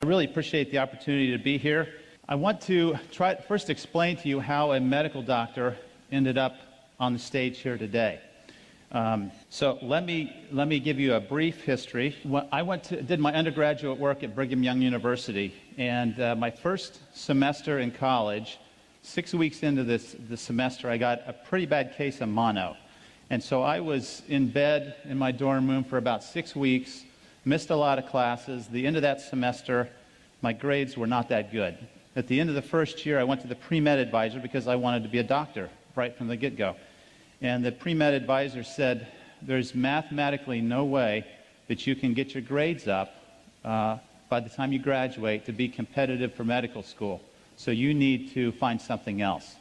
I really appreciate the opportunity to be here. I want to first explain to you how a medical doctor ended up on the stage here today. So let me give you a brief history. I did my undergraduate work at Brigham Young University, and my first semester in college, 6 weeks into the semester, I got a pretty bad case of mono. And so I was in bed in my dorm room for about 6 weeks, missed a lot of classes. The end of that semester, my grades were not that good. At the end of the first year, I went to the pre-med advisor because I wanted to be a doctor right from the get-go. And the pre-med advisor said, there's mathematically no way that you can get your grades up by the time you graduate to be competitive for medical school. So you need to find something else.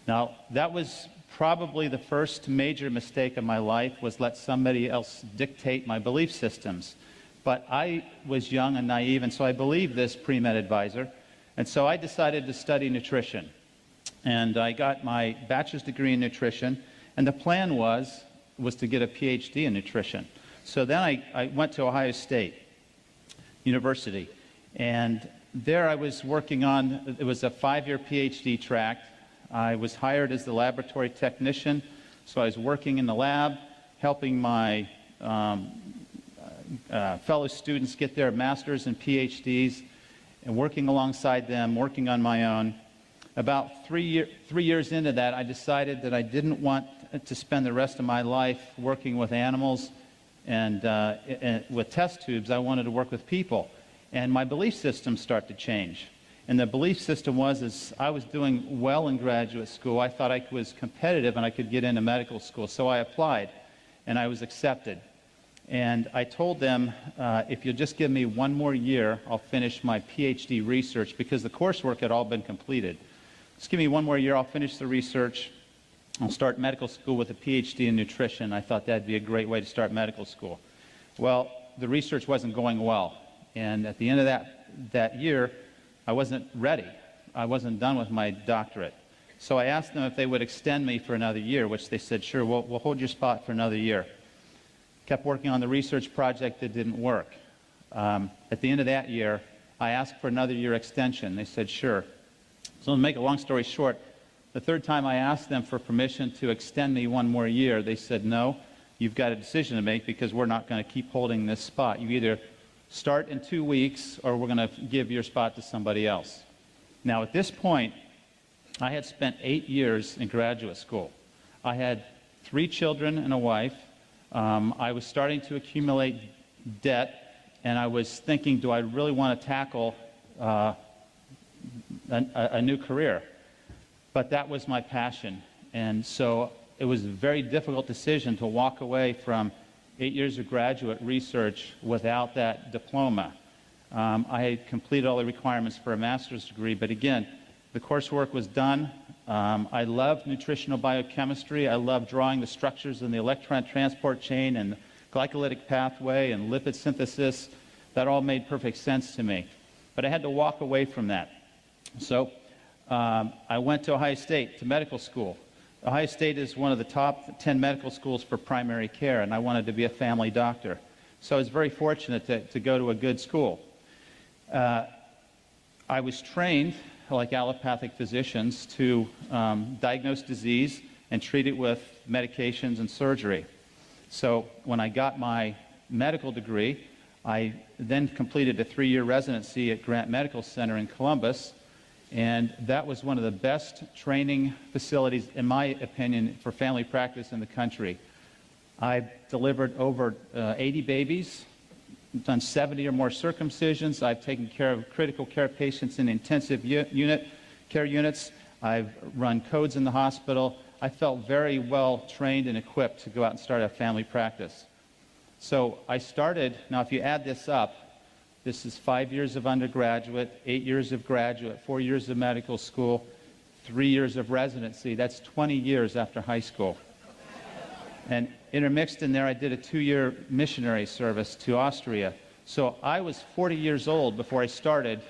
Now, that was probably the first major mistake of my life, was let somebody else dictate my belief systems. But I was young and naive, and so I believed this pre-med advisor. And so I decided to study nutrition. And I got my bachelor's degree in nutrition, and the plan was to get a PhD in nutrition. So then I went to Ohio State University, and there I was working on, it was a 5-year PhD track. I was hired as the laboratory technician, so I was working in the lab, helping my fellow students get their masters and PhDs, and working alongside them, working on my own. About 3 years into that, I decided that I didn't want to spend the rest of my life working with animals and with test tubes. I wanted to work with people. And my belief system started to change. And the belief system was, I was doing well in graduate school. I thought I was competitive and I could get into medical school. So I applied, and I was accepted. And I told them, if you'll just give me 1 more year, I'll finish my PhD research, because the coursework had all been completed. Just give me 1 more year, I'll finish the research. I'll start medical school with a PhD in nutrition. I thought that'd be a great way to start medical school. Well, the research wasn't going well. And at the end of that year, I wasn't ready. I wasn't done with my doctorate. So I asked them if they would extend me for another year, which they said, sure, we'll hold your spot for another year. Kept working on the research project that didn't work. At the end of that year, I asked for another year extension. They said, sure. So to make a long story short, the third time I asked them for permission to extend me 1 more year, they said, no, you've got a decision to make, because we're not going to keep holding this spot. You either start in 2 weeks, or we're going to give your spot to somebody else. Now, at this point, I had spent 8 years in graduate school. I had 3 children and a wife. I was starting to accumulate debt, and I was thinking, do I really want to tackle a new career? But that was my passion, and so it was a very difficult decision to walk away from 8 years of graduate research without that diploma. I had completed all the requirements for a master's degree, but again, the coursework was done. I loved nutritional biochemistry. I loved drawing the structures in the electron transport chain and the glycolytic pathway and lipid synthesis. That all made perfect sense to me. But I had to walk away from that. So I went to Ohio State to medical school. Ohio State is one of the top 10 medical schools for primary care, and I wanted to be a family doctor. So I was very fortunate to go to a good school. I was trained, like allopathic physicians, to diagnose disease and treat it with medications and surgery. So when I got my medical degree, I then completed a 3-year residency at Grant Medical Center in Columbus, and that was one of the best training facilities, in my opinion, for family practice in the country. I've delivered over 80 babies, done 70 or more circumcisions. I've taken care of critical care patients in intensive care units. I've run codes in the hospital. I felt very well trained and equipped to go out and start a family practice. So I started, now if you add this up, this is 5 years of undergraduate, 8 years of graduate, 4 years of medical school, 3 years of residency. That's 20 years after high school. And intermixed in there, I did a 2-year missionary service to Austria. So I was 40 years old before I started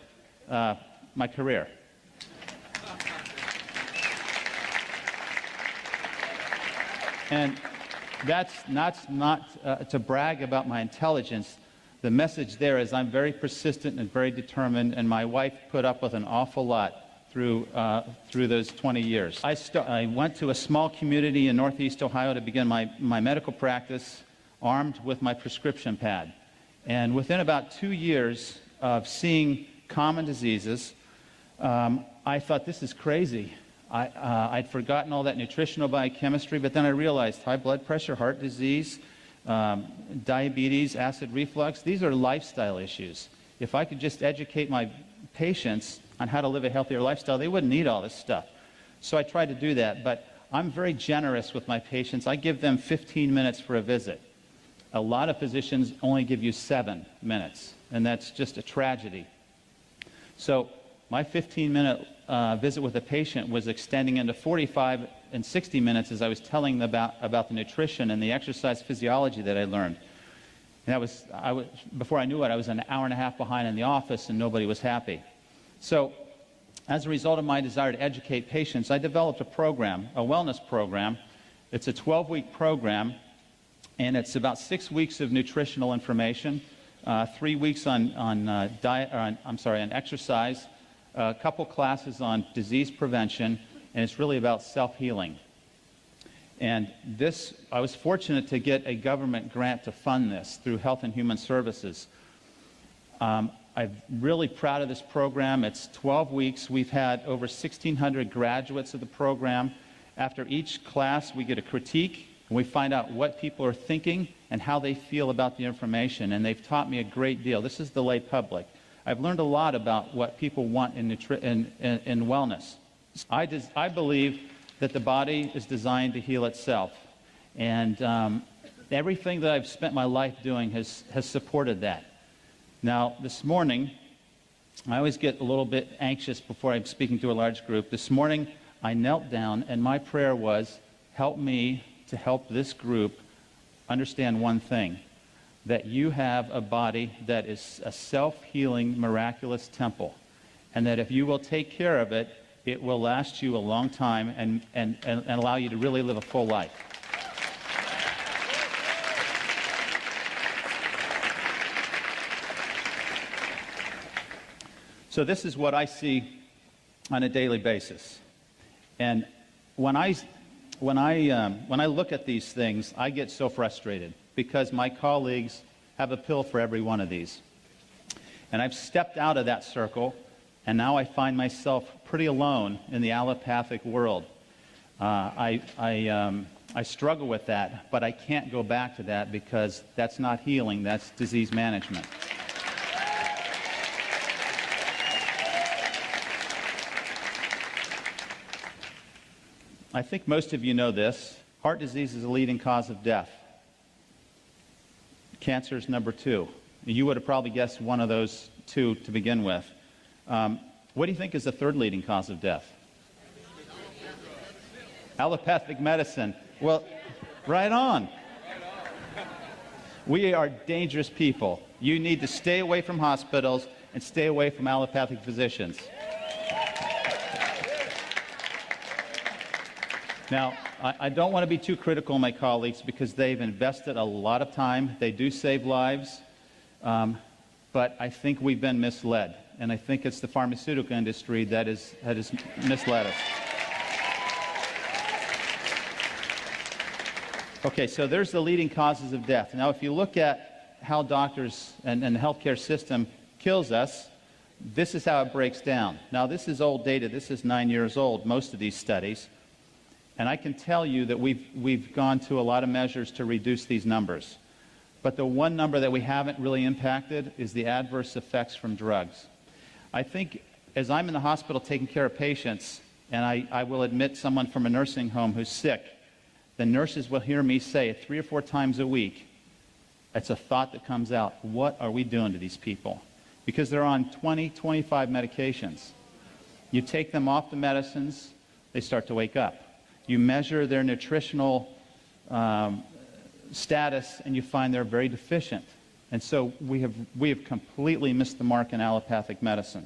my career. And that's not to brag about my intelligence. The message there is I'm very persistent and very determined, and my wife put up with an awful lot through those 20 years. I went to a small community in Northeast Ohio to begin my medical practice, armed with my prescription pad. And within about 2 years of seeing common diseases, I thought, this is crazy. I'd forgotten all that nutritional biochemistry, but then I realized high blood pressure, heart disease, diabetes, acid reflux, these are lifestyle issues. If I could just educate my patients on how to live a healthier lifestyle, they wouldn't need all this stuff. So I tried to do that, but I'm very generous with my patients. I give them 15 minutes for a visit. A lot of physicians only give you 7 minutes, and that's just a tragedy. So my 15-minute visit with a patient was extending into 45 and 60 minutes as I was telling them about the nutrition and the exercise physiology that I learned. And before I knew it, I was an hour and a half behind in the office, and nobody was happy. So as a result of my desire to educate patients, I developed a program, a wellness program. It's a 12-week program, and it's about 6 weeks of nutritional information, 3 weeks on exercise, a couple classes on disease prevention, and it's really about self-healing. And this, I was fortunate to get a government grant to fund this through Health and Human Services. I'm really proud of this program. It's 12 weeks. We've had over 1,600 graduates of the program. After each class, we get a critique, and we find out what people are thinking and how they feel about the information. And they've taught me a great deal. This is the lay public. I've learned a lot about what people want in wellness. I believe that the body is designed to heal itself. And everything that I've spent my life doing has supported that. Now, this morning, I always get a little bit anxious before I'm speaking to a large group. This morning, I knelt down, and my prayer was, help me to help this group understand one thing, that you have a body that is a self-healing, miraculous temple, and that if you will take care of it, it will last you a long time and allow you to really live a full life. So this is what I see on a daily basis. And when I look at these things, I get so frustrated because my colleagues have a pill for every one of these. And I've stepped out of that circle, and now I find myself pretty alone in the allopathic world. I struggle with that, but I can't go back to that because that's not healing, that's disease management. I think most of you know this. Heart disease is a leading cause of death. Cancer is number 2. You would have probably guessed one of those 2 to begin with. What do you think is the 3rd leading cause of death? Allopathic medicine. Well, right on. We are dangerous people. You need to stay away from hospitals and stay away from allopathic physicians. Now, I don't want to be too critical of my colleagues because they've invested a lot of time. They do save lives, but I think we've been misled, and I think it's the pharmaceutical industry that has misled us. Okay, so there's the leading causes of death. Now, if you look at how doctors and the healthcare system kills us, this is how it breaks down. Now, this is old data. This is 9 years old, most of these studies. And I can tell you that we've gone to a lot of measures to reduce these numbers. But the one number that we haven't really impacted is the adverse effects from drugs. I think as I'm in the hospital taking care of patients, and I will admit someone from a nursing home who's sick, the nurses will hear me say it 3 or 4 times a week. It's a thought that comes out. What are we doing to these people? Because they're on 20, 25 medications. You take them off the medicines, they start to wake up. You measure their nutritional status, and you find they're very deficient. And so we have completely missed the mark in allopathic medicine.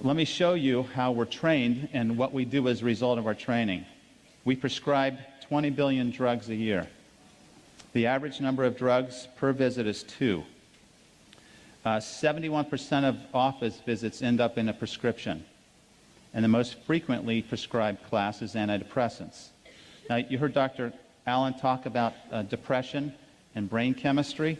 Let me show you how we're trained and what we do as a result of our training. We prescribe 20 billion drugs a year. The average number of drugs per visit is 2. 71% of office visits end up in a prescription, and the most frequently prescribed class is antidepressants. Now, you heard Dr. Allen talk about depression and brain chemistry.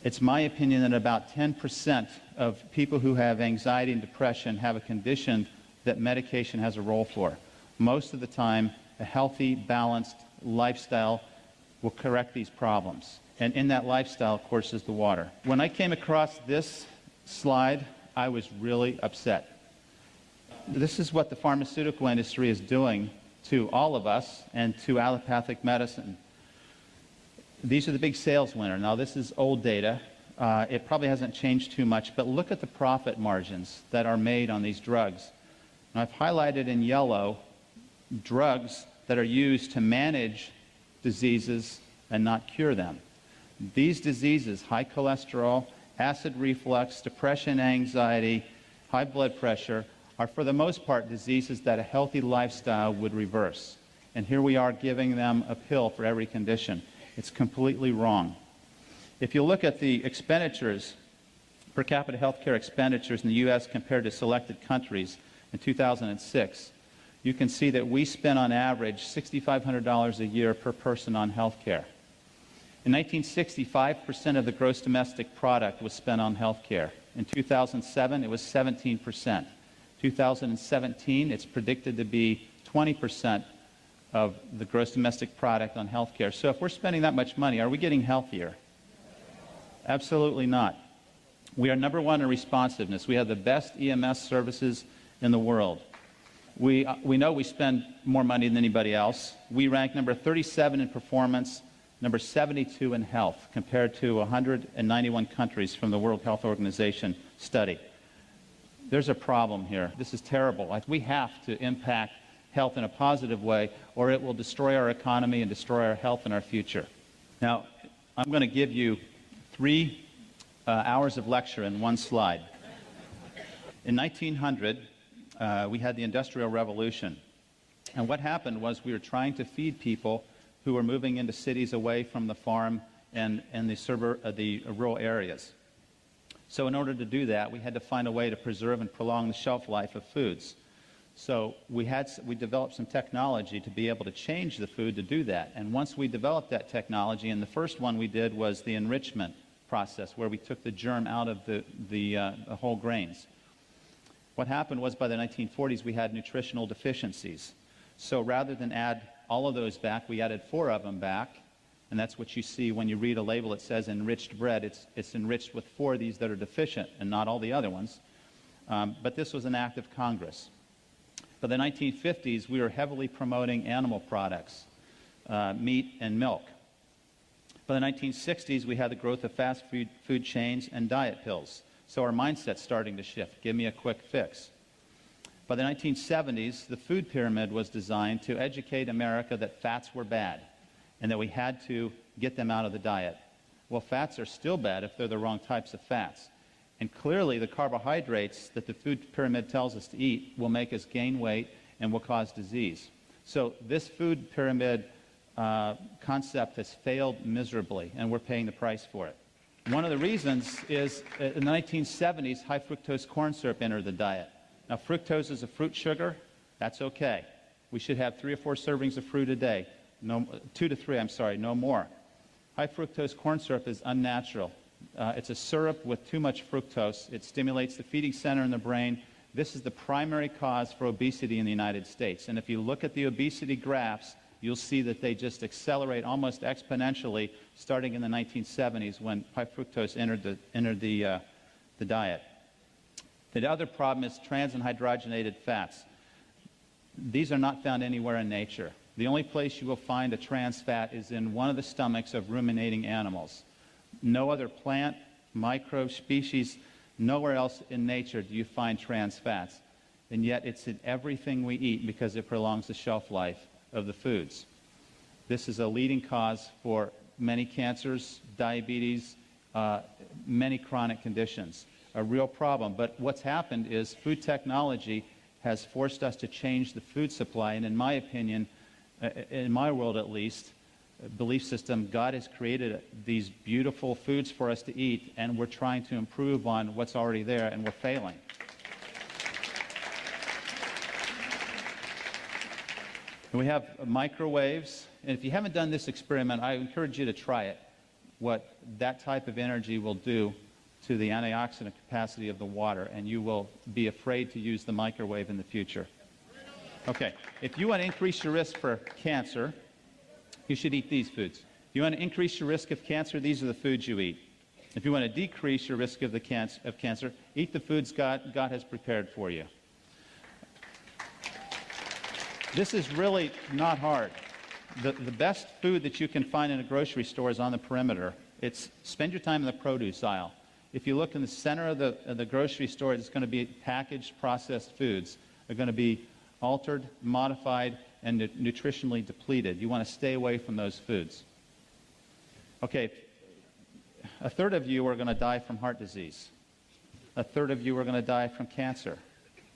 It's my opinion that about 10% of people who have anxiety and depression have a condition that medication has a role for. Most of the time, a healthy, balanced lifestyle will correct these problems. And in that lifestyle, of course, is the water. When I came across this slide, I was really upset. This is what the pharmaceutical industry is doing to all of us and to allopathic medicine. These are the big sales winners. Now, this is old data. It probably hasn't changed too much, but look at the profit margins that are made on these drugs. Now, I've highlighted in yellow drugs that are used to manage diseases and not cure them. These diseases, high cholesterol, acid reflux, depression, anxiety, high blood pressure, are for the most part diseases that a healthy lifestyle would reverse. And here we are giving them a pill for every condition. It's completely wrong. If you look at the expenditures, per capita healthcare expenditures in the U.S. compared to selected countries in 2006, you can see that we spend on average $6,500 a year per person on healthcare. In 1960, 5% of the gross domestic product was spent on healthcare. In 2007, it was 17%. 2017, it's predicted to be 20% of the gross domestic product on healthcare. So if we're spending that much money, are we getting healthier? Absolutely not. We are number one in responsiveness. We have the best EMS services in the world. We know we spend more money than anybody else. We rank number 37 in performance, number 72 in health, compared to 191 countries from the World Health Organization study. There's a problem here. This is terrible. We have to impact health in a positive way, or it will destroy our economy and destroy our health and our future. Now, I'm going to give you 3 hours of lecture in one slide. In 1900, we had the Industrial Revolution. And what happened was we were trying to feed people who were moving into cities away from the farm and the rural areas. So in order to do that, we had to find a way to preserve and prolong the shelf life of foods. So we developed some technology to be able to change the food to do that. And once we developed that technology, and the first one we did was the enrichment process, where we took the germ out of the whole grains. What happened was by the 1940s, we had nutritional deficiencies. So rather than add all of those back, we added 4 of them back. And that's what you see when you read a label that says enriched bread. It's enriched with 4 of these that are deficient and not all the other ones. But this was an act of Congress. By the 1950s, we were heavily promoting animal products, meat and milk. By the 1960s, we had the growth of fast food chains and diet pills. So our mindset's starting to shift. Give me a quick fix. By the 1970s, the food pyramid was designed to educate America that fats were bad and that we had to get them out of the diet. Well, fats are still bad if they're the wrong types of fats. And clearly, the carbohydrates that the food pyramid tells us to eat will make us gain weight and will cause disease. So this food pyramid concept has failed miserably, and we're paying the price for it. One of the reasons is in the 1970s, high fructose corn syrup entered the diet. Now, fructose is a fruit sugar. That's okay. We should have 3 or 4 servings of fruit a day. 2 to 3, I'm sorry, no more. High fructose corn syrup is unnatural. It's a syrup with too much fructose. It stimulates the feeding center in the brain. This is the primary cause for obesity in the United States. And if you look at the obesity graphs, you'll see that they just accelerate almost exponentially starting in the 1970s when high fructose entered the diet. The other problem is trans and hydrogenated fats. These are not found anywhere in nature. The only place you will find a trans fat is in one of the stomachs of ruminating animals. No other plant, microbe, species, nowhere else in nature do you find trans fats. And yet it's in everything we eat because it prolongs the shelf life of the foods. This is a leading cause for many cancers, diabetes, many chronic conditions. A real problem. But what's happened is food technology has forced us to change the food supply, and in my opinion, in my world at least, belief system, God has created these beautiful foods for us to eat, and we're trying to improve on what's already there, and we're failing. And we have microwaves, and if you haven't done this experiment, I encourage you to try it, what that type of energy will do to the antioxidant capacity of the water, and you will be afraid to use the microwave in the future. Okay, if you want to increase your risk for cancer, you should eat these foods. If you want to increase your risk of cancer, these are the foods you eat. If you want to decrease your risk of cancer, eat the foods God has prepared for you. This is really not hard. The best food that you can find in a grocery store is on the perimeter. Spend your time in the produce aisle. If you look in the center of the grocery store, it's going to be packaged, processed foods. They're going to be altered, modified, and nutritionally depleted. You want to stay away from those foods. Okay, a third of you are going to die from heart disease. A third of you are going to die from cancer.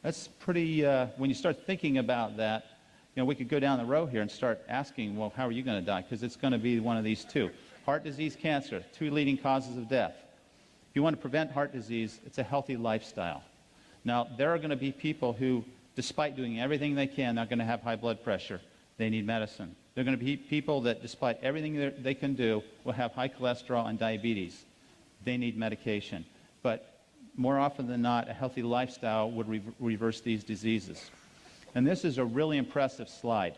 That's pretty, when you start thinking about that, we could go down the row here and start asking, well, how are you going to die? Because it's going to be one of these two. Heart disease, cancer, two leading causes of death. If you want to prevent heart disease, it's a healthy lifestyle. Now, there are going to be people who, despite doing everything they can, they're going to have high blood pressure. They need medicine. There are going to be people that, despite everything they can do, will have high cholesterol and diabetes. They need medication. But more often than not, a healthy lifestyle would reverse these diseases. And this is a really impressive slide.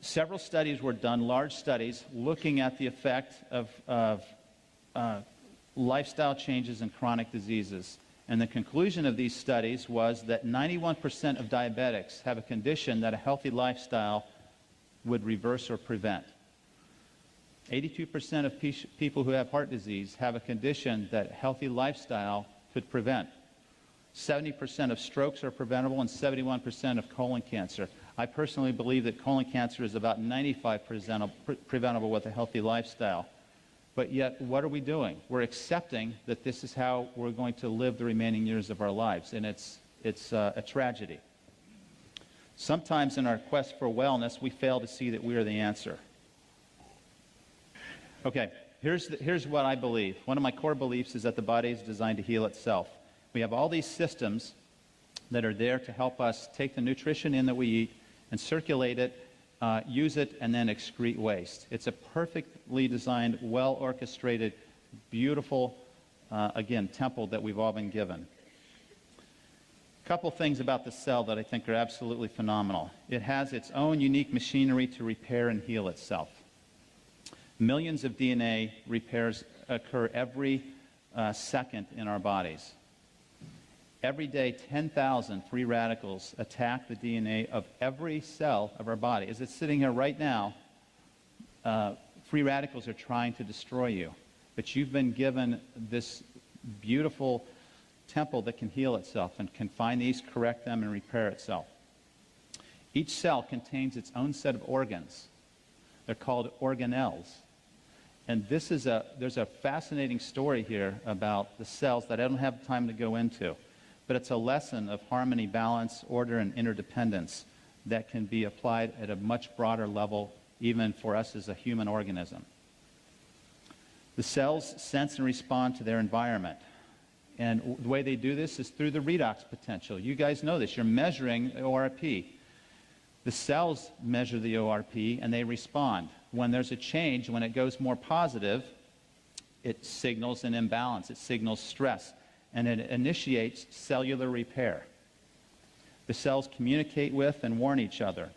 Several studies were done, large studies, looking at the effect of lifestyle changes in chronic diseases. And the conclusion of these studies was that 91% of diabetics have a condition that a healthy lifestyle would reverse or prevent. 82% of people who have heart disease have a condition that a healthy lifestyle could prevent. 70% of strokes are preventable, and 71% of colon cancer. I personally believe that colon cancer is about 95% preventable with a healthy lifestyle. But yet, what are we doing? We're accepting that this is how we're going to live the remaining years of our lives, and it's a tragedy. Sometimes in our quest for wellness, we fail to see that we are the answer. Okay, here's what I believe. One of my core beliefs is that the body is designed to heal itself. We have all these systems that are there to help us take the nutrition in that we eat and circulate it, use it, and then excrete waste. It's a perfectly designed, well-orchestrated, beautiful, again, temple that we've all been given. A couple things about the cell that I think are absolutely phenomenal. It has its own unique machinery to repair and heal itself. Millions of DNA repairs occur every second in our bodies. Every day, 10,000 free radicals attack the DNA of every cell of our body. As it's sitting here right now, free radicals are trying to destroy you. But you've been given this beautiful temple that can heal itself and can find these, correct them, and repair itself. Each cell contains its own set of organs. They're called organelles. And there's a fascinating story here about the cells that I don't have time to go into. But it's a lesson of harmony, balance, order, and interdependence that can be applied at a much broader level, even for us as a human organism. The cells sense and respond to their environment. And the way they do this is through the redox potential. You guys know this. You're measuring ORP. The cells measure the ORP, and they respond. When there's a change, when it goes more positive, it signals an imbalance. It signals stress. And it initiates cellular repair. The cells communicate with and warn each other.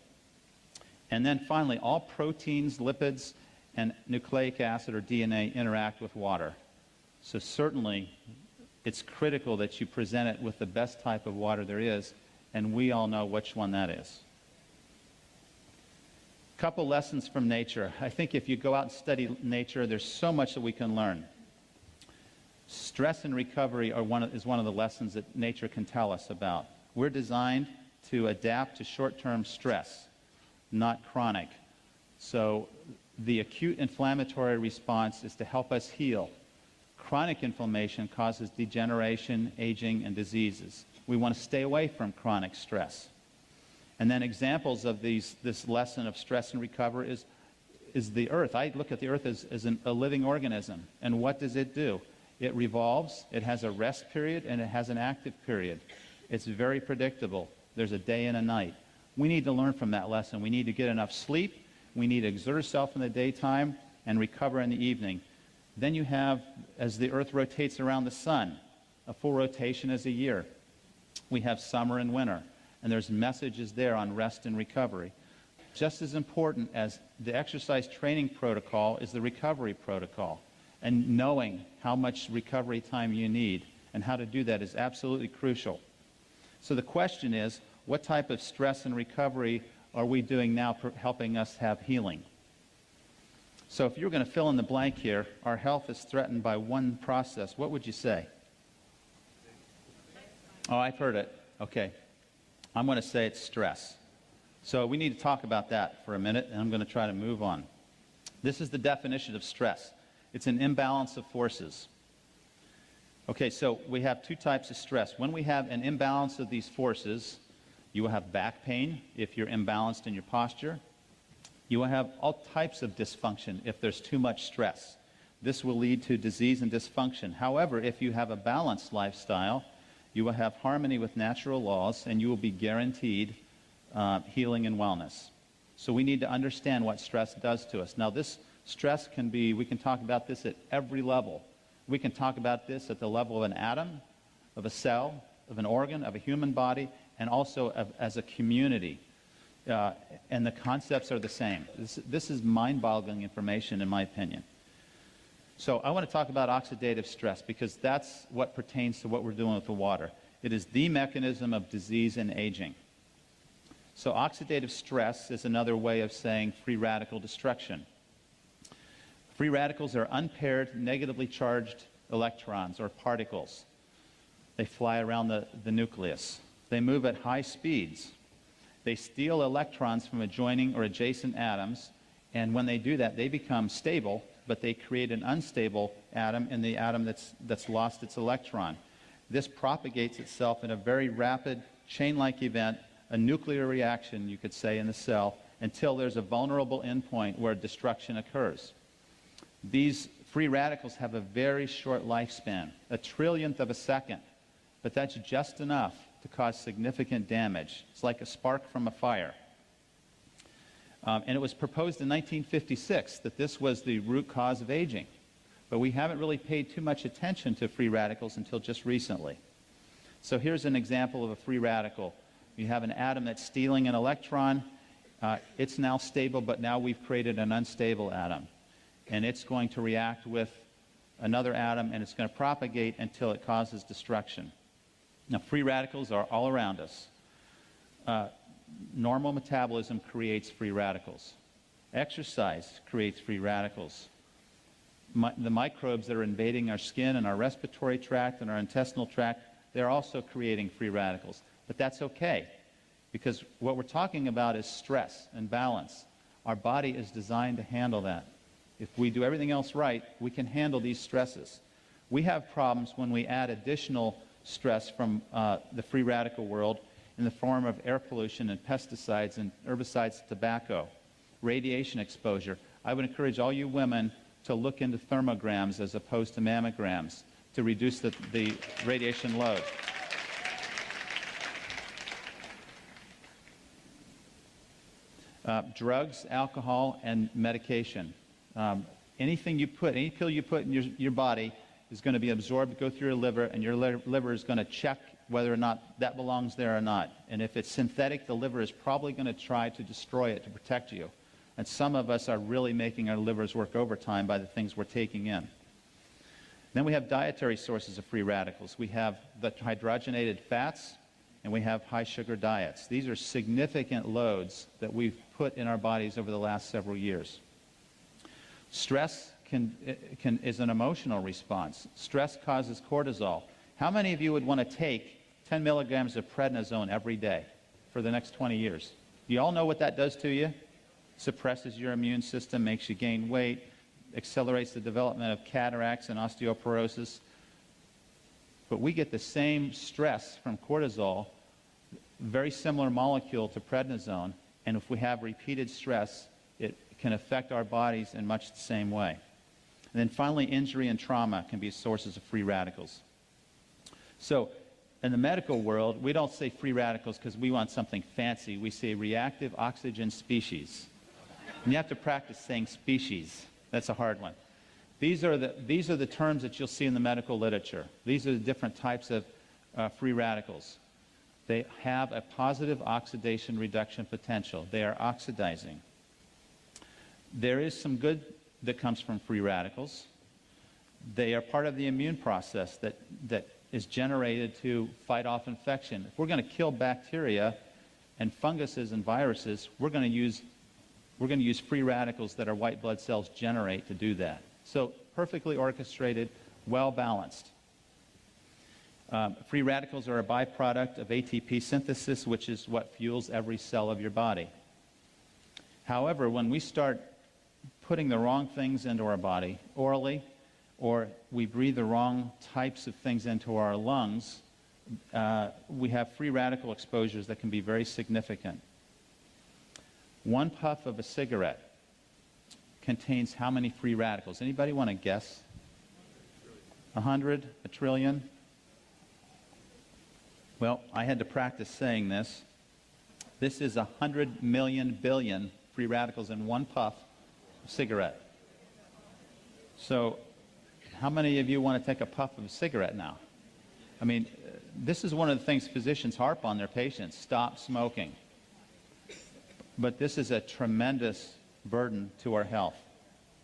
And then finally, all proteins, lipids, and nucleic acid or DNA interact with water. So certainly, it's critical that you present it with the best type of water there is, and we all know which one that is. A couple lessons from nature. I think if you go out and study nature, there's so much that we can learn. Stress and recovery is one of the lessons that nature can tell us about. We're designed to adapt to short-term stress, not chronic. So the acute inflammatory response is to help us heal. Chronic inflammation causes degeneration, aging, and diseases. We want to stay away from chronic stress. And then examples of this lesson of stress and recovery is is the Earth. I look at the Earth as a living organism. And what does it do? It revolves, it has a rest period, and it has an active period. It's very predictable. There's a day and a night. We need to learn from that lesson. We need to get enough sleep. We need to exert ourselves in the daytime and recover in the evening. Then you have, as the Earth rotates around the sun, a full rotation is a year. We have summer and winter, and there's messages there on rest and recovery. Just as important as the exercise training protocol is the recovery protocol. And knowing how much recovery time you need and how to do that is absolutely crucial. So the question is, what type of stress and recovery are we doing now helping us have healing? So if you're going to fill in the blank here, our health is threatened by one process. What would you say? Oh, I've heard it. Okay. I'm going to say it's stress. So we need to talk about that for a minute, and I'm going to try to move on. This is the definition of stress. It's an imbalance of forces. Okay, so we have two types of stress. When we have an imbalance of these forces, you will have back pain if you're imbalanced in your posture. You will have all types of dysfunction if there's too much stress. This will lead to disease and dysfunction. However, if you have a balanced lifestyle, you will have harmony with natural laws, and you will be guaranteed healing and wellness. So we need to understand what stress does to us. Now, this stress can be, we can talk about this at every level. We can talk about this at the level of an atom, of a cell, of an organ, of a human body, and also as a community. And the concepts are the same. This is mind-boggling information, in my opinion. So I want to talk about oxidative stress because that's what pertains to what we're doing with the water. It is the mechanism of disease and aging. So oxidative stress is another way of saying free radical destruction. Free radicals are unpaired, negatively charged electrons or particles. They fly around the nucleus. They move at high speeds. They steal electrons from adjoining or adjacent atoms, and when they do that, they become stable, but they create an unstable atom in the atom that's lost its electron. This propagates itself in a very rapid, chain-like event, a nuclear reaction, you could say, in the cell, until there's a vulnerable endpoint where destruction occurs. These free radicals have a very short lifespan, a trillionth of a second, but that's just enough to cause significant damage. It's like a spark from a fire. And it was proposed in 1956 that this was the root cause of aging, but we haven't really paid too much attention to free radicals until just recently. So here's an example of a free radical. You have an atom that's stealing an electron. It's now stable, but now we've created an unstable atom. And it's going to react with another atom, and it's going to propagate until it causes destruction. Now, free radicals are all around us. Normal metabolism creates free radicals. Exercise creates free radicals. The microbes that are invading our skin and our respiratory tract and our intestinal tract, they're also creating free radicals. But that's okay, because what we're talking about is stress and balance. Our body is designed to handle that. If we do everything else right, we can handle these stresses. We have problems when we add additional stress from the free radical world in the form of air pollution and pesticides and herbicides, tobacco, radiation exposure. I would encourage all you women to look into thermograms as opposed to mammograms to reduce the radiation load. Drugs, alcohol, and medication. Any pill you put in your body is going to be absorbed, go through your liver, and your liver is going to check whether or not that belongs there or not. And if it's synthetic, the liver is probably going to try to destroy it to protect you. And some of us are really making our livers work overtime by the things we're taking in. Then we have dietary sources of free radicals. We have the hydrogenated fats, and we have high sugar diets. These are significant loads that we've put in our bodies over the last several years. Stress is an emotional response. Stress causes cortisol. How many of you would want to take 10 milligrams of prednisone every day for the next 20 years? Do you all know what that does to you? Suppresses your immune system, makes you gain weight, accelerates the development of cataracts and osteoporosis. But we get the same stress from cortisol, very similar molecule to prednisone, and if we have repeated stress, it can affect our bodies in much the same way. And then finally, injury and trauma can be sources of free radicals. So in the medical world, we don't say free radicals because we want something fancy. We say reactive oxygen species. And you have to practice saying species. That's a hard one. These are the terms that you'll see in the medical literature. These are the different types of free radicals. They have a positive oxidation reduction potential. They are oxidizing. There is some good that comes from free radicals. They are part of the immune process that is generated to fight off infection. If we're going to kill bacteria and funguses and viruses, we're going to use free radicals that our white blood cells generate to do that. So perfectly orchestrated, well balanced. Free radicals are a byproduct of ATP synthesis, which is what fuels every cell of your body. However, when we start putting the wrong things into our body orally, or we breathe the wrong types of things into our lungs, we have free radical exposures that can be very significant. One puff of a cigarette contains how many free radicals? Anybody want to guess? 100? A trillion? Well, I had to practice saying this. This is 100 million billion free radicals in one puff of cigarette. So how many of you want to take a puff of a cigarette now? I mean, this is one of the things physicians harp on their patients: stop smoking. But this is a tremendous burden to our health.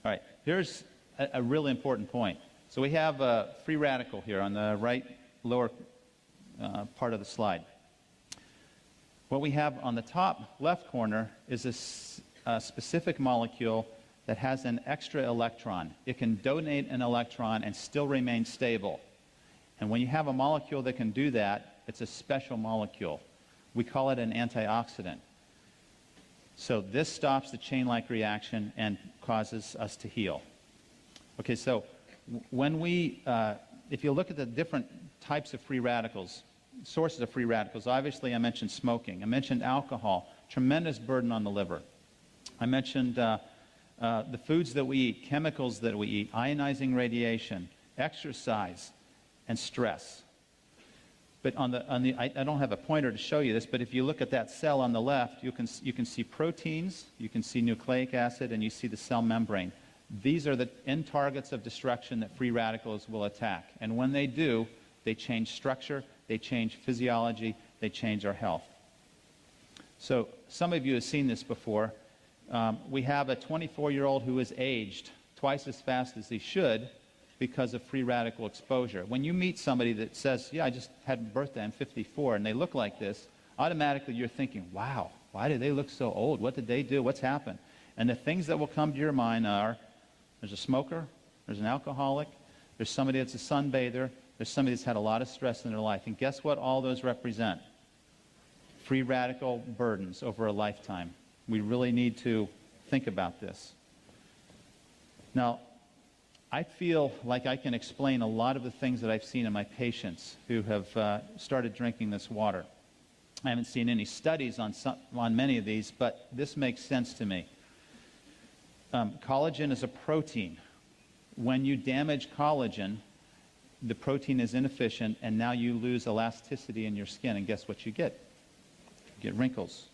All right, here's a really important point. So we have a free radical here on the right lower part of the slide. What we have on the top left corner is a specific molecule that has an extra electron. It can donate an electron and still remain stable. And when you have a molecule that can do that, it's a special molecule. We call it an antioxidant. So this stops the chain-like reaction and causes us to heal. Okay, so when if you look at the different types of free radicals, sources of free radicals, obviously I mentioned smoking. I mentioned alcohol, tremendous burden on the liver. I mentioned the foods that we eat, chemicals that we eat, ionizing radiation, exercise, and stress. But I don't have a pointer to show you this, but if you look at that cell on the left, you can see proteins, you can see nucleic acid, and you see the cell membrane. These are the end targets of destruction that free radicals will attack. And when they do, they change structure, they change physiology, they change our health. So some of you have seen this before. We have a 24-year-old who is aged twice as fast as he should because of free radical exposure. When you meet somebody that says, yeah, I just had a birthday, I'm 54, and they look like this, automatically you're thinking, wow, why do they look so old? What did they do? What's happened? And the things that will come to your mind are, there's a smoker, there's an alcoholic, there's somebody that's a sunbather, there's somebody that's had a lot of stress in their life. And guess what all those represent? Free radical burdens over a lifetime. We really need to think about this. Now, I feel like I can explain a lot of the things that I've seen in my patients who have started drinking this water. I haven't seen any studies on many of these, but this makes sense to me. Collagen is a protein. When you damage collagen, the protein is inefficient, and now you lose elasticity in your skin, and guess what you get? You get wrinkles.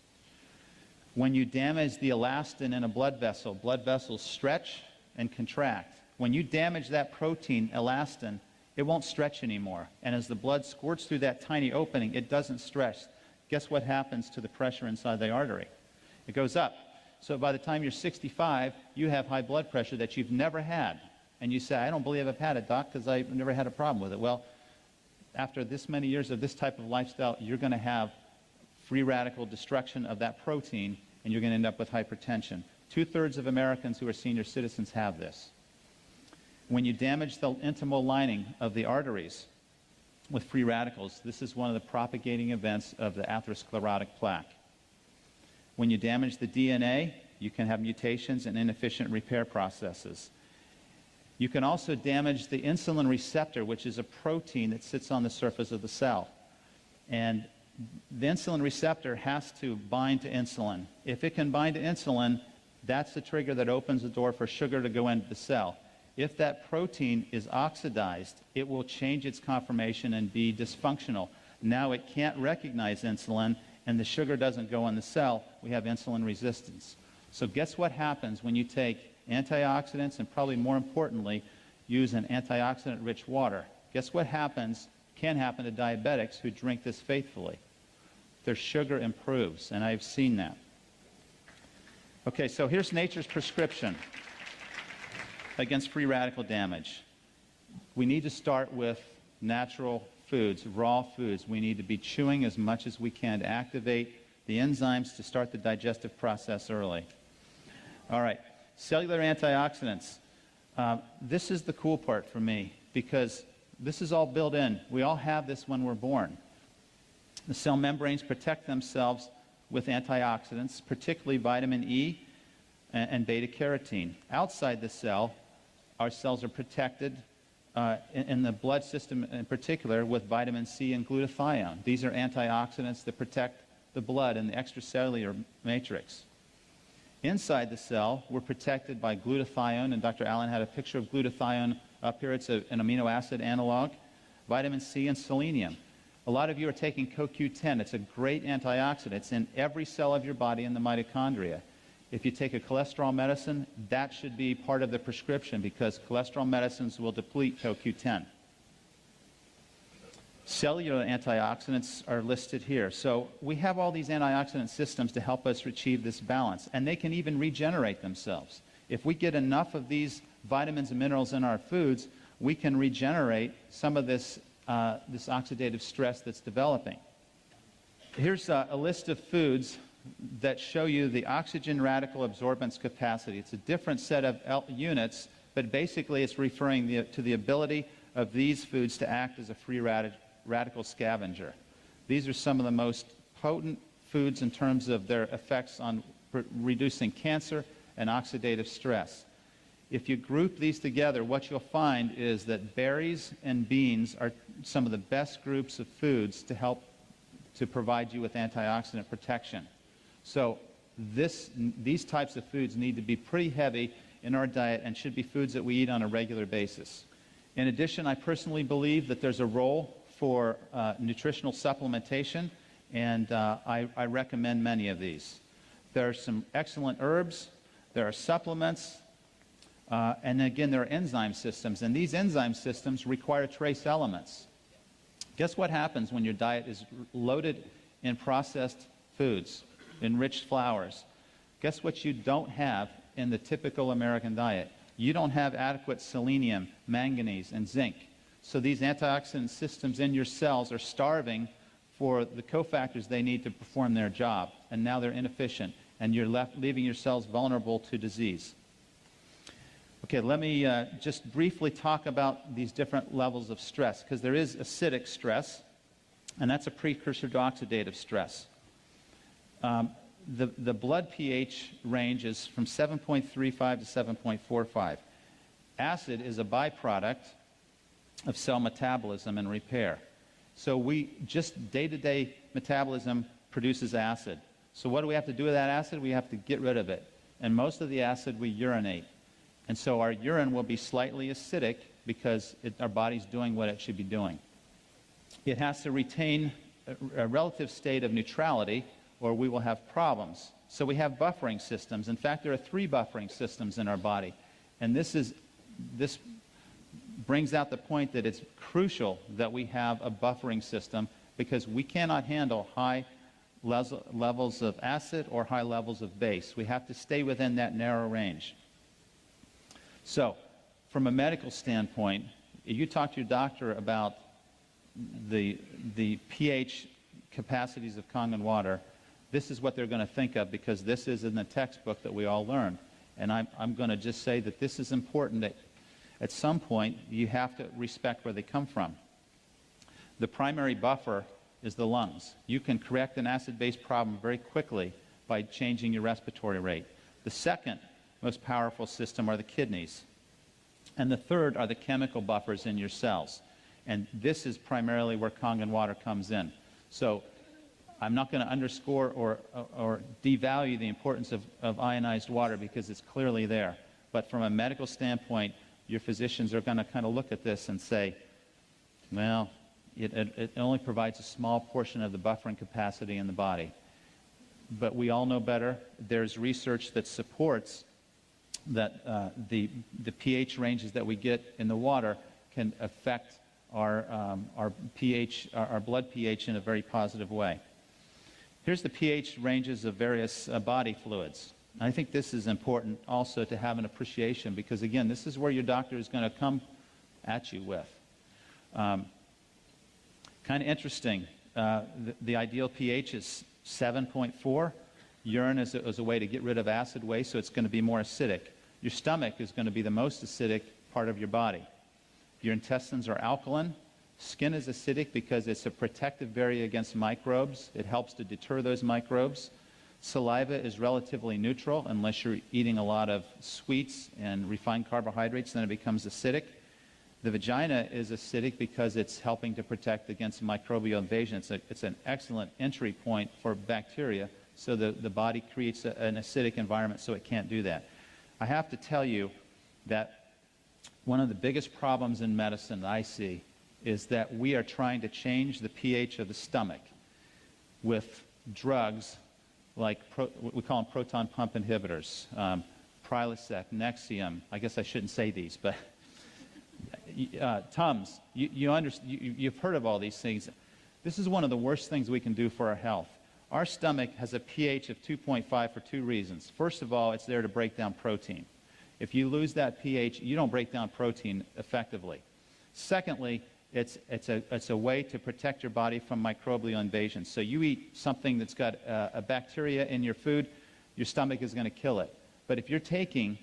When you damage the elastin in a blood vessels stretch and contract. When you damage that protein, elastin, it won't stretch anymore. And as the blood squirts through that tiny opening, it doesn't stretch. Guess what happens to the pressure inside the artery? It goes up. So by the time you're 65, you have high blood pressure that you've never had. And you say, I don't believe I've had it, doc, because I've never had a problem with it. Well, after this many years of this type of lifestyle, you're going to have free radical destruction of that protein, and you're going to end up with hypertension. 2/3 of Americans who are senior citizens have this. When you damage the intimal lining of the arteries with free radicals, this is one of the propagating events of the atherosclerotic plaque. When you damage the DNA, you can have mutations and inefficient repair processes. You can also damage the insulin receptor, which is a protein that sits on the surface of the cell. And the insulin receptor has to bind to insulin. If it can bind to insulin, That's the trigger that opens the door for sugar to go into the cell. If that protein is oxidized, it will change its conformation and be dysfunctional. Now it can't recognize insulin, and the sugar doesn't go in the cell. We have insulin resistance. So guess what happens when you take antioxidants and, probably more importantly, use an antioxidant-rich water? Guess what can happen to diabetics who drink this faithfully? Their sugar improves, and I've seen that. Okay, so here's nature's prescription against free radical damage. We need to start with natural foods, raw foods. We need to be chewing as much as we can to activate the enzymes to start the digestive process early. All right, cellular antioxidants. This is the cool part for me, because this is all built in. We all have this when we're born. The cell membranes protect themselves with antioxidants, particularly vitamin E and beta-carotene. Outside the cell, our cells are protected in the blood system in particular with vitamin C and glutathione. These are antioxidants that protect the blood and the extracellular matrix. Inside the cell, we're protected by glutathione, and Dr. Allen had a picture of glutathione up here. It's an amino acid analog, vitamin C, and selenium. A lot of you are taking CoQ10. It's a great antioxidant. It's in every cell of your body in the mitochondria. If you take a cholesterol medicine, that should be part of the prescription, because cholesterol medicines will deplete CoQ10. Cellular antioxidants are listed here. So we have all these antioxidant systems to help us achieve this balance, and they can even regenerate themselves. If we get enough of these vitamins and minerals in our foods, we can regenerate some of this oxidative stress that's developing. Here's a list of foods that show you the oxygen radical absorbance capacity. It's a different set of units, but basically it's referring to the ability of these foods to act as a free radical scavenger. These are some of the most potent foods in terms of their effects on reducing cancer and oxidative stress. If you group these together, what you'll find is that berries and beans are some of the best groups of foods to help to provide you with antioxidant protection. So these types of foods need to be pretty heavy in our diet and should be foods that we eat on a regular basis. In addition, I personally believe that there's a role for nutritional supplementation, and I recommend many of these. There are some excellent herbs, there are supplements, and again, there are enzyme systems, and these enzyme systems require trace elements. Guess what happens when your diet is loaded in processed foods, enriched flours? Guess what you don't have in the typical American diet? You don't have adequate selenium, manganese, and zinc. So these antioxidant systems in your cells are starving for the cofactors they need to perform their job, and now they're inefficient, and you're leaving your cells vulnerable to disease. Okay, let me just briefly talk about these different levels of stress, because there is acidic stress, and that's a precursor to oxidative stress. The blood pH range is from 7.35 to 7.45. Acid is a byproduct of cell metabolism and repair. So just day-to-day metabolism produces acid. So what do we have to do with that acid? We have to get rid of it. And most of the acid we urinate. And so our urine will be slightly acidic because our body's doing what it should be doing. It has to retain a relative state of neutrality, or we will have problems. So we have buffering systems. In fact, there are 3 buffering systems in our body. And this brings out the point that it's crucial that we have a buffering system, because we cannot handle high levels of acid or high levels of base. We have to stay within that narrow range. So, from a medical standpoint, if you talk to your doctor about the pH capacities of Kangen water, this is what they're going to think of, because this is in the textbook that we all learn. And I'm going to just say that this is important, that at some point you have to respect where they come from. The primary buffer is the lungs. You can correct an acid-base problem very quickly by changing your respiratory rate. The second most powerful system are the kidneys. And the third are the chemical buffers in your cells. And this is primarily where Kangen water comes in. So I'm not going to underscore or devalue the importance of ionized water because it's clearly there. But from a medical standpoint, your physicians are going to kind of look at this and say, well, it only provides a small portion of the buffering capacity in the body. But we all know better. There's research that supports that the pH ranges that we get in the water can affect our pH, our blood pH in a very positive way. Here's the pH ranges of various body fluids. I think this is important also to have an appreciation because, again, this is where your doctor is going to come at you with. Kind of interesting. The ideal pH is 7.4. Urine is a way to get rid of acid waste, so it's going to be more acidic. Your stomach is going to be the most acidic part of your body. Your intestines are alkaline. Skin is acidic because it's a protective barrier against microbes. It helps to deter those microbes. Saliva is relatively neutral unless you're eating a lot of sweets and refined carbohydrates, then it becomes acidic. The vagina is acidic because it's helping to protect against microbial invasion. It's an excellent entry point for bacteria, so the body creates an acidic environment so it can't do that. I have to tell you that one of the biggest problems in medicine that I see is that we are trying to change the pH of the stomach with drugs like, we call them proton pump inhibitors, Prilosec, Nexium. I guess I shouldn't say these, but Tums. You've heard of all these things. This is one of the worst things we can do for our health. Our stomach has a pH of 2.5 for two reasons. First of all, it's there to break down protein. If you lose that pH, you don't break down protein effectively. Secondly, it's a way to protect your body from microbial invasion. So you eat something that's got a bacteria in your food, your stomach is going to kill it. But if you're taking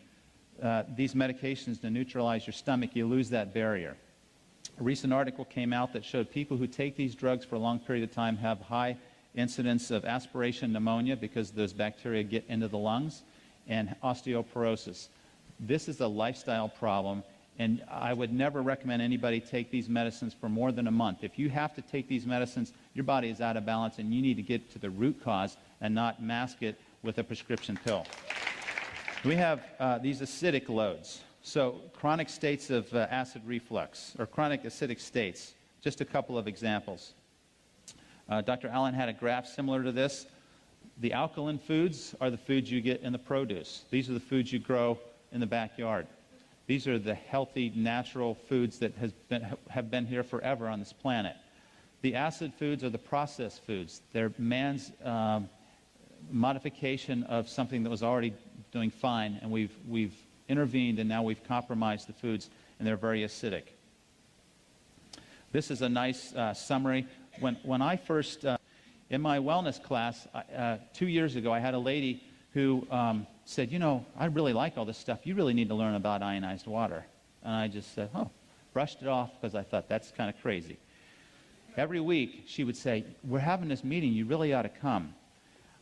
these medications to neutralize your stomach, you lose that barrier. A recent article came out that showed people who take these drugs for a long period of time have high incidence of aspiration pneumonia because those bacteria get into the lungs, and osteoporosis. This is a lifestyle problem, and I would never recommend anybody take these medicines for more than a month. If you have to take these medicines, your body is out of balance, and you need to get to the root cause and not mask it with a prescription pill. We have these acidic loads. So chronic states of acid reflux, or chronic acidic states. Just a couple of examples. Dr. Allen had a graph similar to this. The alkaline foods are the foods you get in the produce. These are the foods you grow in the backyard. These are the healthy, natural foods that have been here forever on this planet. The acid foods are the processed foods. They're man's modification of something that was already doing fine, and we've intervened, and now we've compromised the foods, and they're very acidic. This is a nice summary. When I first, in my wellness class 2 years ago, I had a lady who said, you know, I really like all this stuff. You really need to learn about ionized water. And I just said, oh, brushed it off because I thought that's kind of crazy. Every week she would say, we're having this meeting, you really ought to come.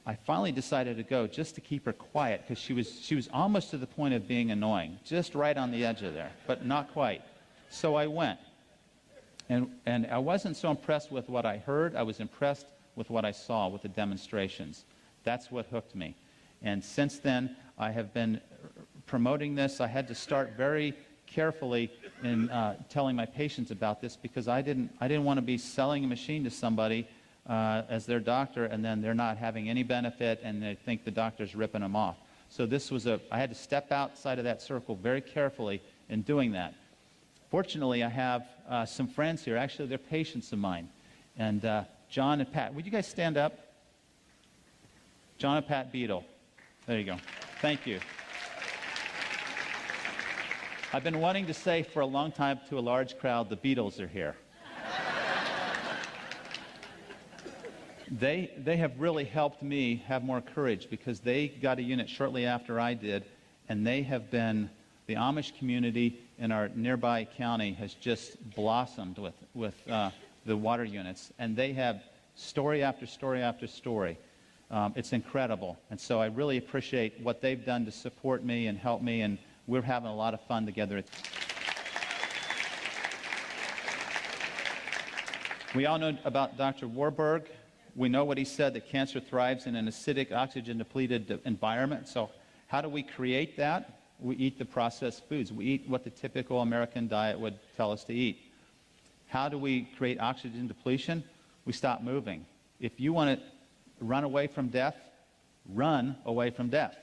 I finally decided to go just to keep her quiet because she was almost to the point of being annoying, just right on the edge of there, but not quite. So I went. And I wasn't so impressed with what I heard. I was impressed with what I saw with the demonstrations. That's what hooked me. And since then, I have been promoting this. I had to start very carefully in telling my patients about this because I didn't want to be selling a machine to somebody as their doctor, and then they're not having any benefit, and they think the doctor's ripping them off. So this was I had to step outside of that circle very carefully in doing that. Fortunately, I have some friends here. Actually, they're patients of mine. And John and Pat. Would you guys stand up? John and Pat Beadle. There you go. Thank you. I've been wanting to say for a long time to a large crowd, the Beatles are here. They have really helped me have more courage because they got a unit shortly after I did, and they have been, the Amish community in our nearby county has just blossomed with the water units, and they have story after story after story. It's incredible, and so I really appreciate what they've done to support me and help me, and we're having a lot of fun together. We all know about Dr. Warburg. We know what he said, that cancer thrives in an acidic, oxygen-depleted environment. So how do we create that? We eat the processed foods. We eat what the typical American diet would tell us to eat. How do we create oxygen depletion? We stop moving. If you want to run away from death, run away from death.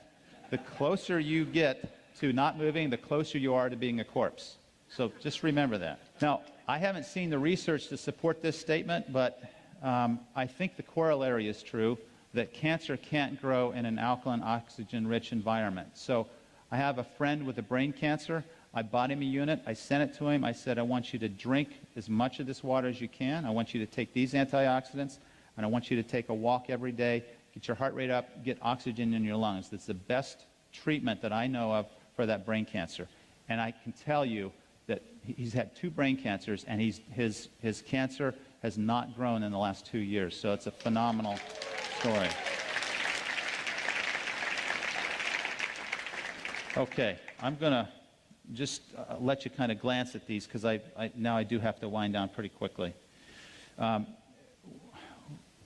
The closer you get to not moving, the closer you are to being a corpse. So just remember that. Now, I haven't seen the research to support this statement, but I think the corollary is true, that cancer can't grow in an alkaline, oxygen-rich environment. So I have a friend with a brain cancer. I bought him a unit. I sent it to him. I said, I want you to drink as much of this water as you can. I want you to take these antioxidants, and I want you to take a walk every day, get your heart rate up, get oxygen in your lungs. That's the best treatment that I know of for that brain cancer. And I can tell you that he's had 2 brain cancers, and his cancer has not grown in the last 2 years. So it's a phenomenal story. Okay, I'm going to just let you kind of glance at these, because now I do have to wind down pretty quickly.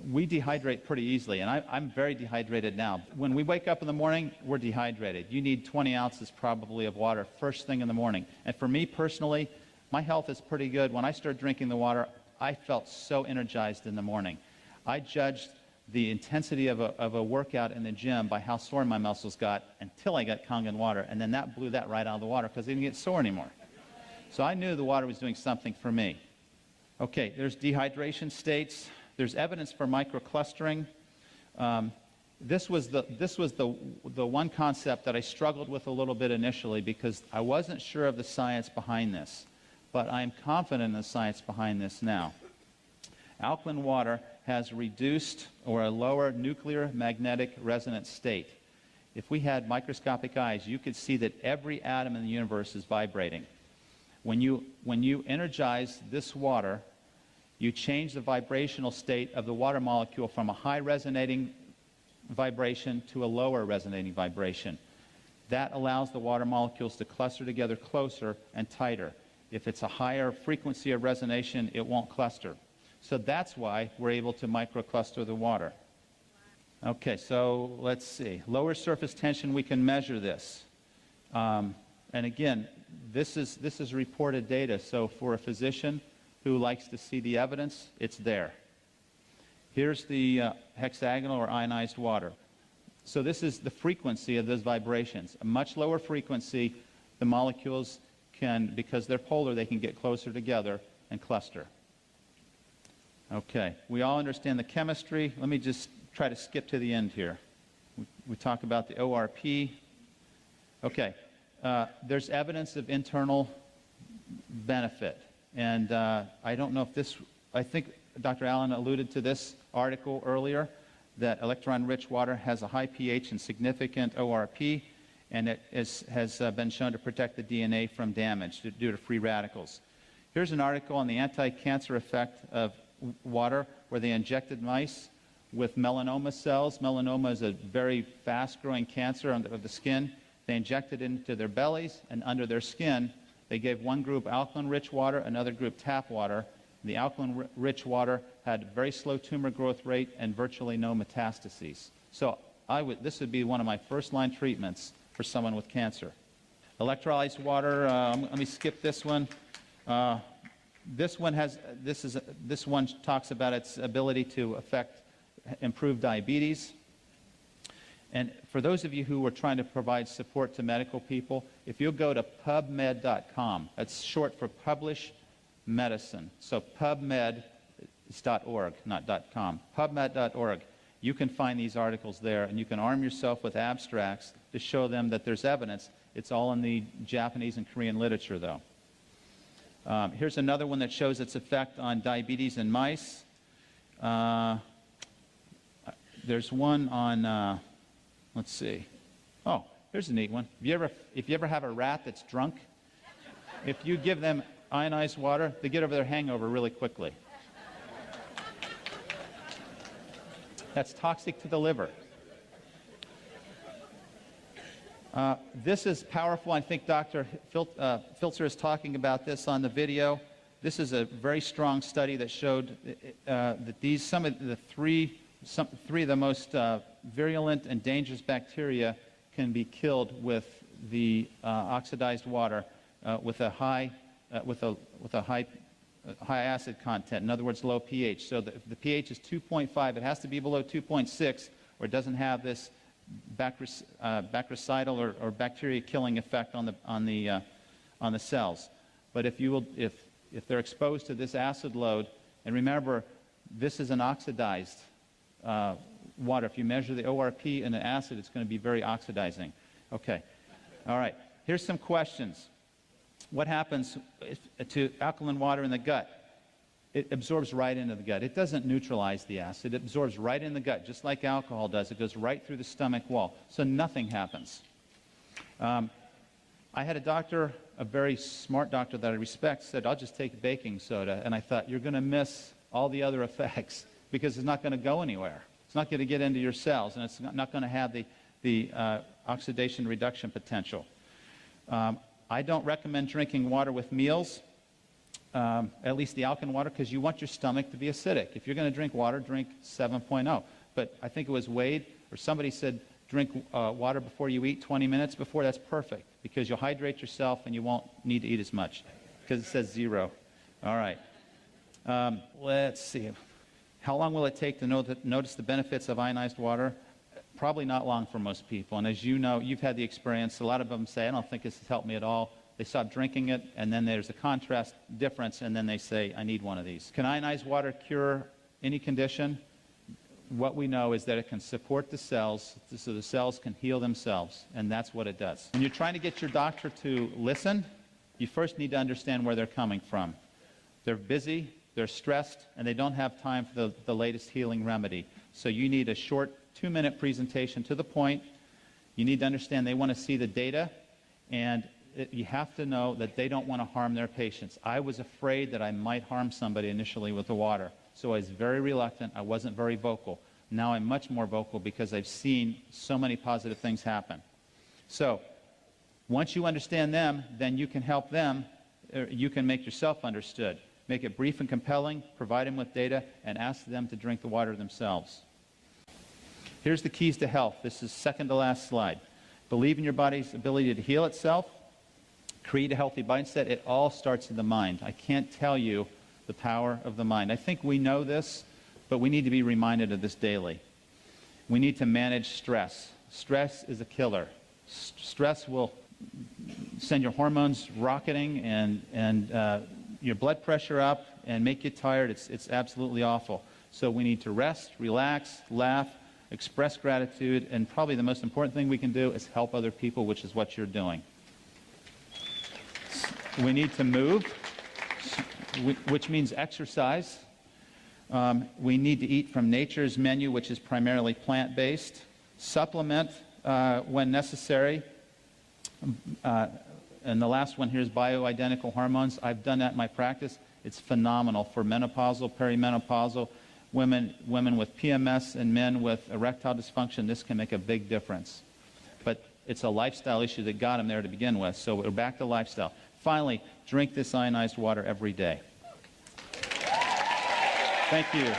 We dehydrate pretty easily, and I'm very dehydrated now. When we wake up in the morning, we're dehydrated. You need 20 ounces probably of water first thing in the morning. And for me personally, my health is pretty good. When I started drinking the water, I felt so energized in the morning. I judged the intensity of a workout in the gym by how sore my muscles got until I got Kangen water, and then that blew that right out of the water because I didn't get sore anymore. So I knew the water was doing something for me. Okay, there's dehydration states. There's evidence for microclustering. This was the one concept that I struggled with a little bit initially because I wasn't sure of the science behind this, but I'm confident in the science behind this now. Alkaline water has reduced or a lower nuclear magnetic resonance state. If we had microscopic eyes, you could see that every atom in the universe is vibrating. When you energize this water, you change the vibrational state of the water molecule from a high resonating vibration to a lower resonating vibration. That allows the water molecules to cluster together closer and tighter. If it's a higher frequency of resonation, it won't cluster. So that's why we're able to microcluster the water. Okay, so let's see. Lower surface tension, we can measure this. And again, this is reported data. So for a physician who likes to see the evidence, it's there. Here's the hexagonal or ionized water. So this is the frequency of those vibrations. A much lower frequency, the molecules can, because they're polar, they can get closer together and cluster. Okay, we all understand the chemistry. Let me just try to skip to the end here. We talk about the ORP. Okay, there's evidence of internal benefit. And I don't know if this, I think Dr. Allen alluded to this article earlier, that electron-rich water has a high pH and significant ORP, and it has been shown to protect the DNA from damage due to free radicals. Here's an article on the anti-cancer effect of water where they injected mice with melanoma cells. Melanoma is a very fast-growing cancer of the skin. They injected it into their bellies, and under their skin, they gave one group alkaline-rich water, another group tap water. The alkaline-rich water had very slow tumor growth rate and virtually no metastases. So this would be one of my first-line treatments for someone with cancer. Electrolyzed water, let me skip this one. This one talks about its ability to improve diabetes. And for those of you who are trying to provide support to medical people, if you'll go to PubMed.com, that's short for Publish Medicine. So PubMed is .org, not .com. PubMed.org. You can find these articles there, and you can arm yourself with abstracts to show them that there's evidence. It's all in the Japanese and Korean literature, though. Here's another one that shows its effect on diabetes in mice. There's one on, let's see. Oh, here's a neat one. If you ever have a rat that's drunk, if you give them ionized water, they get over their hangover really quickly. That's toxic to the liver. This is powerful. I think Dr. Filzer is talking about this on the video. This is a very strong study that showed that three of the most virulent and dangerous bacteria can be killed with the oxidized water with a high acid content. In other words, low pH. So if the pH is 2.5, it has to be below 2.6, or it doesn't have this bactericidal or bacteria killing effect on the cells. But if they're exposed to this acid load, and remember, this is an oxidized water. If you measure the ORP in an acid, it's going to be very oxidizing. Okay. All right. Here's some questions. What happens to alkaline water in the gut? It absorbs right into the gut. It doesn't neutralize the acid. It absorbs right in the gut, just like alcohol does. It goes right through the stomach wall. So nothing happens. I had a doctor, a very smart doctor that I respect, said, I'll just take baking soda. And I thought, you're going to miss all the other effects because it's not going to go anywhere. It's not going to get into your cells, and it's not going to have the oxidation reduction potential. I don't recommend drinking water with meals, at least the alkaline water, because you want your stomach to be acidic. If you're going to drink water, drink 7.0. But I think it was Wade or somebody said drink water before you eat 20 minutes before. That's perfect because you'll hydrate yourself and you won't need to eat as much because it says 0. All right. Let's see. How long will it take to notice the benefits of ionized water? Probably not long for most people. And as you know, you've had the experience. A lot of them say, I don't think this has helped me at all. They stop drinking it, and then there's a contrast difference, and then they say, I need one of these. Can ionized water cure any condition? What we know is that it can support the cells so the cells can heal themselves, and that's what it does. When you're trying to get your doctor to listen, you first need to understand where they're coming from. They're busy, they're stressed, and they don't have time for the latest healing remedy. So you need a short 2-minute presentation to the point. You need to understand they want to see the data, and you have to know that they don't want to harm their patients. I was afraid that I might harm somebody initially with the water, so I was very reluctant. I wasn't very vocal. Now I'm much more vocal because I've seen so many positive things happen. So once you understand them, then you can help them. You can make yourself understood. Make it brief and compelling, provide them with data, and ask them to drink the water themselves. Here's the keys to health. This is second to last slide. Believe in your body's ability to heal itself. Create a healthy mindset. It all starts in the mind. I can't tell you the power of the mind. I think we know this, but we need to be reminded of this daily. We need to manage stress. Stress is a killer. Stress will send your hormones rocketing and your blood pressure up and make you tired. It's absolutely awful. So we need to rest, relax, laugh, express gratitude, and probably the most important thing we can do is help other people, which is what you're doing. We need to move, which means exercise. We need to eat from nature's menu, which is primarily plant-based. Supplement when necessary. And the last one here is bioidentical hormones. I've done that in my practice. It's phenomenal for menopausal, perimenopausal, women with PMS and men with erectile dysfunction. This can make a big difference. But it's a lifestyle issue that got them there to begin with. So we're back to lifestyle. Finally, drink this ionized water every day. Thank you.